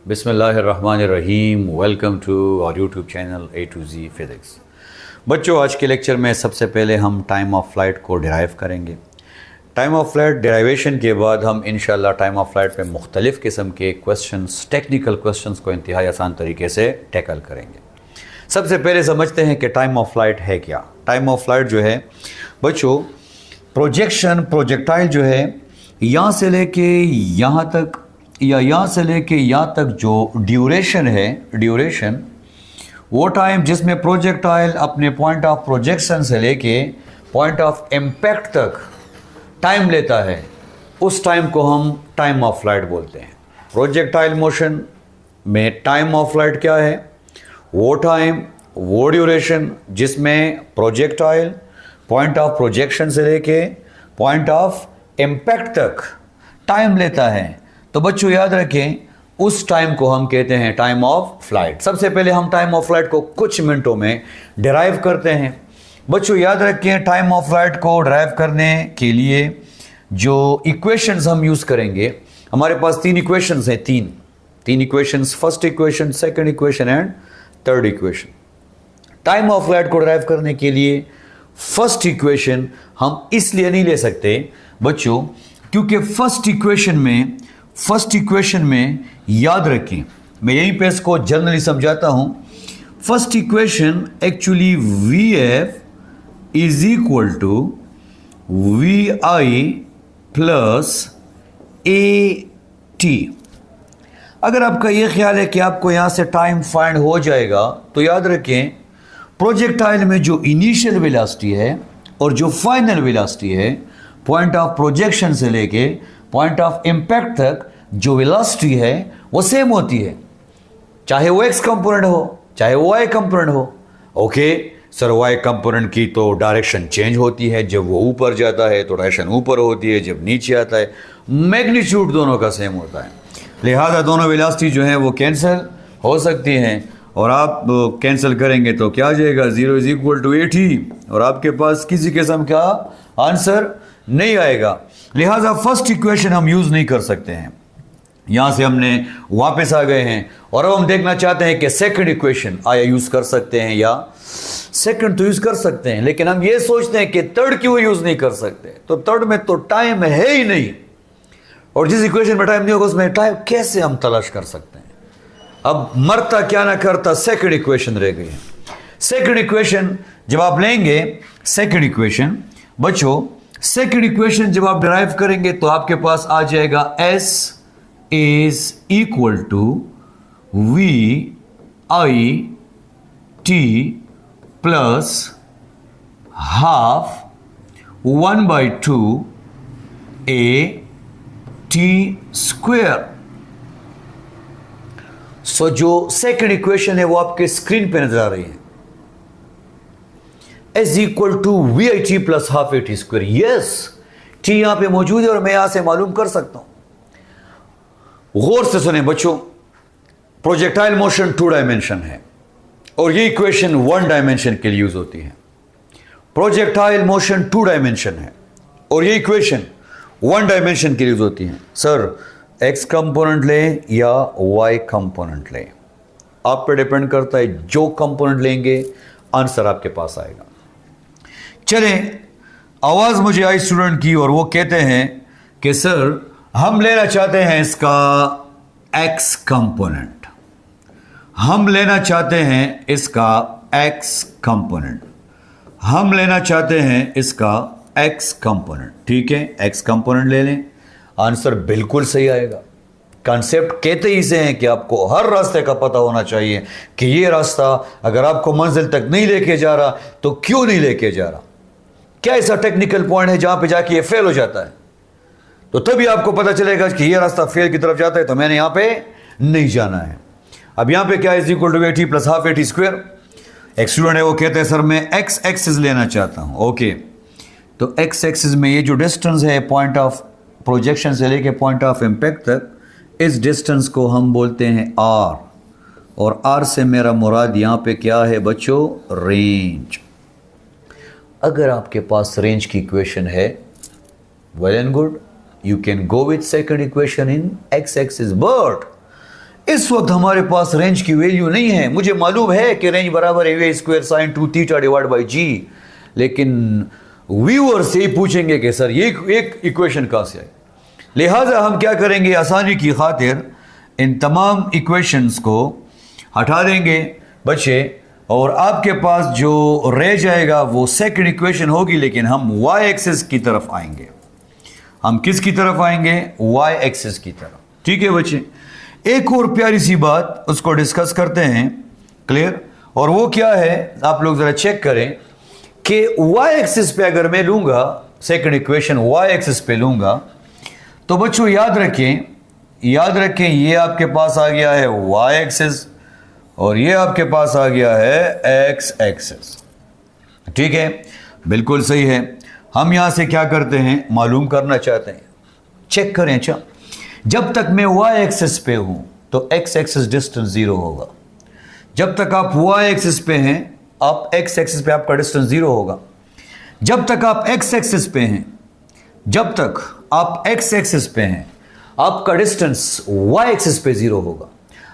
बिस्मिल्लाहिर्रहमानिर्रहीम। Welcome to our YouTube channel A to Z physics. बच्चों, आज के लेक्चर में सबसे पहले हम टाइम ऑफ फ्लाइट को डिराइव करेंगे। टाइम ऑफ फ्लाइट डिराइवेशन के बाद हम इंशाल्लाह टाइम ऑफ फ्लाइट पे मुख्तलिफ़ किस्म के क्वेश्चंस, टेक्निकल क्वेश्चंस को इंतहाई आसान तरीके से टैकल करेंगे। सबसे पहले समझते हैं कि टाइम ऑफ फ्लाइट है क्या। टाइम ऑफ फ्लाइट जो है बच्चों, प्रोजेक्टाइल जो है यहाँ से लेके यहाँ तक या यहाँ से लेके यहाँ तक जो ड्यूरेशन वो टाइम जिसमें प्रोजेक्टाइल अपने पॉइंट ऑफ प्रोजेक्शन से लेके पॉइंट ऑफ इम्पैक्ट तक टाइम लेता है, उस टाइम को हम टाइम ऑफ फ्लाइट बोलते हैं। प्रोजेक्टाइल मोशन में टाइम ऑफ फ्लाइट क्या है? वो टाइम, वो ड्यूरेशन जिसमें प्रोजेक्टाइल पॉइंट ऑफ प्रोजेक्शन से लेके पॉइंट ऑफ इम्पैक्ट तक टाइम लेता है। तो बच्चों याद रखें, उस टाइम को हम कहते हैं टाइम ऑफ फ्लाइट। सबसे पहले हम टाइम ऑफ फ्लाइट को कुछ मिनटों में डिराइव करते हैं। बच्चों याद रखें, टाइम ऑफ फ्लाइट को डिराइव करने के लिए जो इक्वेशंस हम यूज़ करेंगे, हमारे पास तीन इक्वेशंस हैं। तीन equations, first equation, second equation and third equation. Time of flight को डिराइव करने के लिए फर्स्ट इक्वेशन हम इसलिए नहीं ले सकते बच्चों, क्योंकि फर्स्ट इक्वेशन में याद रखें, मैं यहीं पे इसको जनरली समझाता हूं। First equation actually VF is equal to VI plus AT। अगर आपका ये ख्याल है कि आपको यहां से टाइम फाइंड हो जाएगा, तो याद रखें प्रोजेक्टाइल में जो इनिशियल वेलोसिटी है और जो फाइनल वेलोसिटी है, पॉइंट ऑफ प्रोजेक्शन से लेके पॉइंट ऑफ इम्पैक्ट तक जो वेलोसिटी है वो सेम होती है, चाहे वो एक्स कंपोनेंट हो चाहे वो वाई कंपोनेंट हो। ओके सर, वाई कंपोनेंट की तो डायरेक्शन चेंज होती है, जब वो ऊपर जाता है तो डायरेक्शन ऊपर होती है, जब नीचे आता है मैग्नीट्यूड दोनों का सेम होता है, लिहाजा दोनों वेलोसिटी जो है वो कैंसिल हो सकती हैं। और आप कैंसिल करेंगे तो क्या आ जाएगा? 0 इज इक्वल टू 80, और आपके पास किसी किस्म का आंसर नहीं आएगा। लिहाजा फर्स्ट इक्वेशन हम यूज़ नहीं कर सकते हैं। यहाँ से हमने वापस आ गए हैं और अब हम देखना चाहते हैं कि सेकंड इक्वेशन आया यूज़ कर सकते हैं या सेकंड तो यूज़ कर सकते हैं, लेकिन हम ये सोचते हैं कि थर्ड क्यों यूज़ नहीं कर सकते। तो थर्ड में तो टाइम है ही नहीं, और जिस इक्वेशन में टाइम नहीं होगा उसमें टाइम कैसे हम तलाश कर सकते हैं? अब मरता क्या ना करता सेकंड इक्वेशन रह गई है। सेकंड इक्वेशन जब आप लेंगे, सेकंड इक्वेशन बच्चों, सेकंड इक्वेशन जब आप डिराइव करेंगे तो आपके पास आ जाएगा S is equal to VI T plus half 1/2 AT square. So जो सेकंड इक्वेशन है वो आपके स्क्रीन पे नजर आ रही है, S equal to VIT plus half AT square. Yes, T यहां पे मौजूद है और मैं यहां से मालूम कर सकता हूं। गौर से सुने बच्चों, प्रोजेक्टाइल मोशन 2 डायमेंशन है और ये इक्वेशन 1 डायमेंशन के लिए यूज होती है। प्रोजेक्टाइल मोशन 2 डायमेंशन है और ये इक्वेशन 1 डायमेंशन के लिए यूज होती है। सर, एक्स कंपोनेंट लें या वाई कंपोनेंट लें, आप पे डिपेंड करता है। जो कंपोनेंट लेंगे आंसर आपके पास आएगा। चलें, आवाज मुझे आई स्टूडेंट की और वो कहते हैं कि सर हम लेना चाहते हैं इसका एक्स कंपोनेंट, हम लेना चाहते हैं इसका एक्स कंपोनेंट, हम लेना चाहते हैं इसका एक्स कंपोनेंट। ठीक है, एक्स कंपोनेंट ले लें, आंसर बिल्कुल सही आएगा। कॉन्सेप्ट कहते ही से हैं कि आपको हर रास्ते का पता होना चाहिए कि ये रास्ता अगर आपको मंजिल तक नहीं लेके जा रहा तो क्यों नहीं लेके जा रहा, क्या ऐसा टेक्निकल पॉइंट है जहां पे जाके ये फेल हो जाता है, तो तभी आपको पता चलेगा कि ये रास्ता फेल की तरफ जाता है तो मैंने यहां पे नहीं जाना है। अब यहां पे क्या is equal to AT plus half AT square. एक स्टूडेंट है वो कहते हैं सर मैं एक्स एक्सिस लेना चाहता हूं। ओके, तो एक्स एक्सिस में ये जो डिस्टेंस है पॉइंट ऑफ प्रोजेक्शन से लेके पॉइंट ऑफ इम्पैक्ट तक, इस डिस्टेंस को हम बोलते हैं R, और R से मेरा मुराद यहाँ पे क्या है बच्चों? रेंज। अगर आपके पास रेंज की इक्वेशन है, well and good, you can go with second equation in x-axis, but इस वक्त हमारे पास रेंज की वैल्यू नहीं है। मुझे मालूम है कि रेंज बराबर है v square sine 2 theta divide by g, लेकिन व्यूअर से ही पूछेंगे कि सर ये एक इक्वेशन कहाँ से आई। लिहाजा हम क्या करेंगे, आसानी की खातिर इन तमाम इक्वेशंस को हटा देंगे बच्चे, और आपके पास जो रह जाएगा वो सेकंड इक्वेशन होगी, लेकिन हम y एक्सिस की तरफ आएंगे। हम किसकी तरफ आएंगे, y एक्सिस की तरफ। ठीक है बच्चे, एक और प्यारी सी बात उसको डिस्कस करते हैं, क्लियर। और वो क्या है, आप लोग जरा चेक करें कि y एक्सिस पे अगर मैं लूंगा सेकंड इक्वेशन y एक्सिस पे लूंगा तो बच्चों याद रखें ये आपके पास आ गया है y एक्सिस और ये आपके पास आ गया है x एक्सिस। ठीक है, बिल्कुल सही है। हम यहां से क्या करते हैं, मालूम करना चाहते हैं, चेक करें। अच्छा, जब तक मैं y एक्सिस पे हूं तो x एक्सिस डिस्टेंस 0 होगा। जब तक आप y एक्सिस पे हैं, आप x एक्सिस पे आपका डिस्टेंस 0 होगा। जब तक आप x एक्सिस पे हैं, जब तक आप x एक्सिस पे हैं, आपका डिस्टेंस y एक्सिस पे 0 होगा।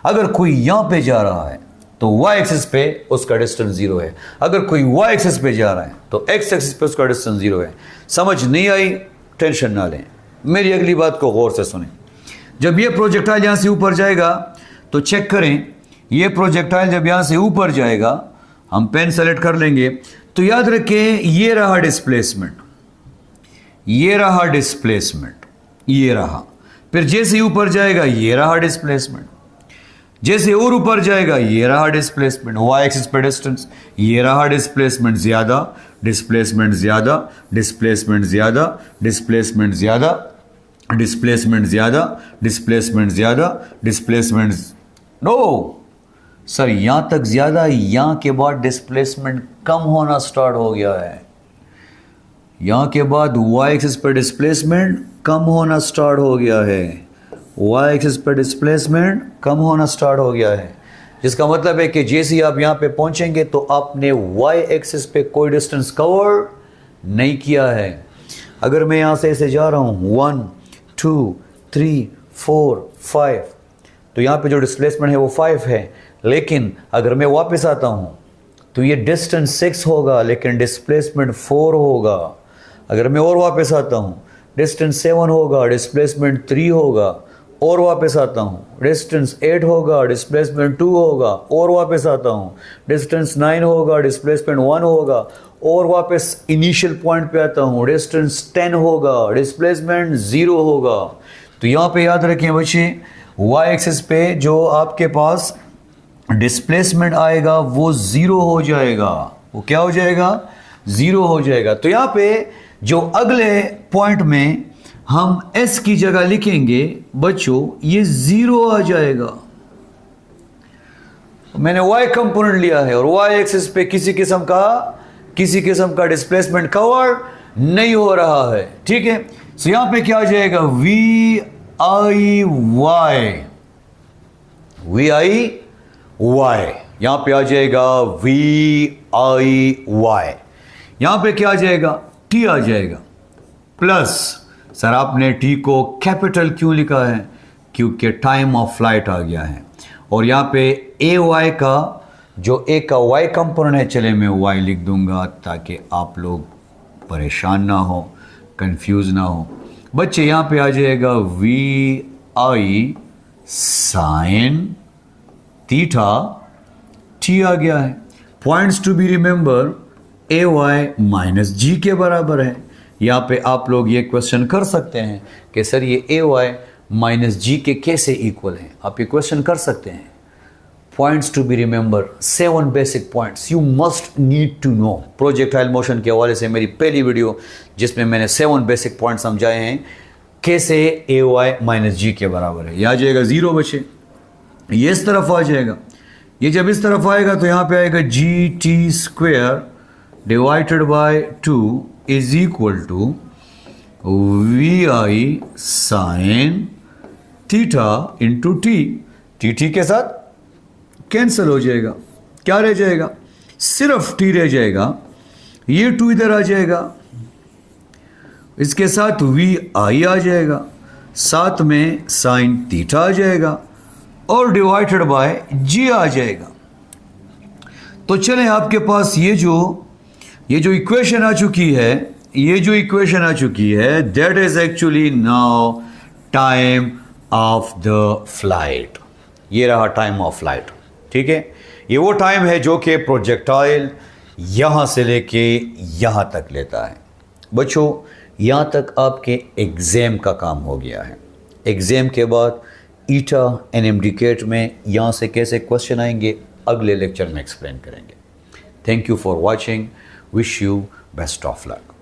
अगर कोई यहां पे जा रहा है तो y एक्सिस पे उसका डिस्टेंस 0 है। अगर कोई y एक्सिस पे जा रहा है तो x एक्सिस पे उसका डिस्टेंस 0 है। समझ नहीं आई, टेंशन ना लें, मेरी अगली बात को गौर से सुनें। जब ये प्रोजेक्टाइल यहां से ऊपर जाएगा तो चेक करें, ये प्रोजेक्टाइल जब यहां से ऊपर जाएगा, हम पेन सेलेक्ट कर लेंगे, तो याद रखें ये रहा डिस्प्लेसमेंट, ये रहा डिस्प्लेसमेंट, ये रहा। फिर जैसे ऊपर जाएगा ये रहा डिस्प्लेसमेंट, जैसे और ऊपर जाएगा ये रहा डिस्प्लेसमेंट, y एक्सिस पे डिस्टेंस, ये रहा डिस्प्लेसमेंट ज्यादा, डिस्प्लेसमेंट ज्यादा, डिस्प्लेसमेंट ज्यादा, डिस्प्लेसमेंट ज्यादा, डिस्प्लेसमेंट ज्यादा, डिस्प्लेसमेंट ज्यादा, डिस्प्लेसमेंट नो सर यहां तक ज्यादा, यहां के बाद डिस्प्लेसमेंट कम होना स्टार्ट हो गया है। यहां के बाद y एक्सिस पर डिस्प्लेसमेंट कम होना स्टार्ट हो गया है, y एक्सिस पर डिस्प्लेसमेंट कम होना स्टार्ट हो गया है, जिसका मतलब है कि जैसे ही आप यहां पे पहुंचेंगे तो आपने y एक्सिस पे कोई डिस्टेंस कवर नहीं किया है। अगर मैं यहां से ऐसे जा रहा हूं 1 2 3 4 5, तो यहां पे जो डिस्प्लेसमेंट है वो 5 है, लेकिन अगर मैं वापस आता हूं तो ये डिस्टेंस 6 होगा लेकिन डिस्प्लेसमेंट 4 होगा। अगर मैं और वापस आता हूं डिस्टेंस 7 होगा, डिस्प्लेसमेंट 3 होगा, और वापस आता हूं डिस्टेंस 8 होगा, डिस्प्लेसमेंट 2 होगा, और वापस आता हूं डिस्टेंस 9 होगा, डिस्प्लेसमेंट 1 होगा, और वापस इनिशियल पॉइंट पे आता हूं डिस्टेंस 10 होगा, डिस्प्लेसमेंट 0 होगा। तो यहां पे याद रखें बच्चे, y एक्सिस पे जो आपके पास डिस्प्लेसमेंट आएगा वो 0 हो जाएगा। वो क्या हो जाएगा, 0 हो जाएगा। तो यहां पे जो अगले पॉइंट में हम s की जगह लिखेंगे बच्चों, ये 0 आ जाएगा। मैंने y कंपोनेंट लिया है और y एक्सिस पे किसी किस्म का डिस्प्लेसमेंट कवर नहीं हो रहा है। ठीक है, तो यहां पे क्या आ जाएगा, VIY, यहां पे आ जाएगा VIY। यहां पे क्या आ जाएगा, T आ जाएगा प्लस, सर आपने T को कैपिटल क्यों लिखा है, क्योंकि टाइम ऑफ फ्लाइट आ गया है। और यहाँ पे AY का जो A का Y कंपोनेंट है, चले मैं Y लिख दूंगा ताकि आप लोग परेशान ना हो, कंफ्यूज ना हो। बच्चे यहाँ पे आ जाएगा VI साइन थीटा, T आ गया है। Points to be remember, AY minus G के बराबर है। यहाँ पे आप लोग ये क्वेश्चन कर सकते हैं कि सर ये AY माइनस G के कैसे इक्वल हैं, आप ये क्वेश्चन कर सकते हैं। Points to be remember, 7 basic points you must need to know. Projectile motion के हवाले से मेरी पहली वीडियो जिसमें मैंने 7 बेसिक पॉइंट समझाए हैं, कैसे AY माइनस G के बराबर है। ये आ जाएगा 0 बच्चे, ये इस तरफ आ जाएगा। ये जब इस तरफ आएगा तो यहाँ पे आएगा GT square divided by 2 is equal to VI sine theta into T के साथ कैंसिल हो जाएगा। क्या रह जाएगा, सिर्फ T रह जाएगा। ये 2 इधर आ जाएगा, इसके साथ VI आ जाएगा, साथ में साइन थीटा आ जाएगा, और डिवाइडेड बाय जी आ जाएगा। तो चलें, आपके पास ये जो इक्वेशन आ चुकी है, that is actually now time of the flight. ये रहा टाइम ऑफ फ्लाइट, ठीक है। ये वो टाइम है जो कि प्रोजेक्टाइल यहां से लेके यहां तक लेता है। बच्चों, यहां तक आपके एग्जाम का काम हो गया है। एग्जाम के बाद ईटा एनएमडीकेट में यहां से कैसे क्वेश्चन आएंगे अगले लेक्चर में एक्सप्लेन करेंगे। Thank you for watching, wish you best of luck.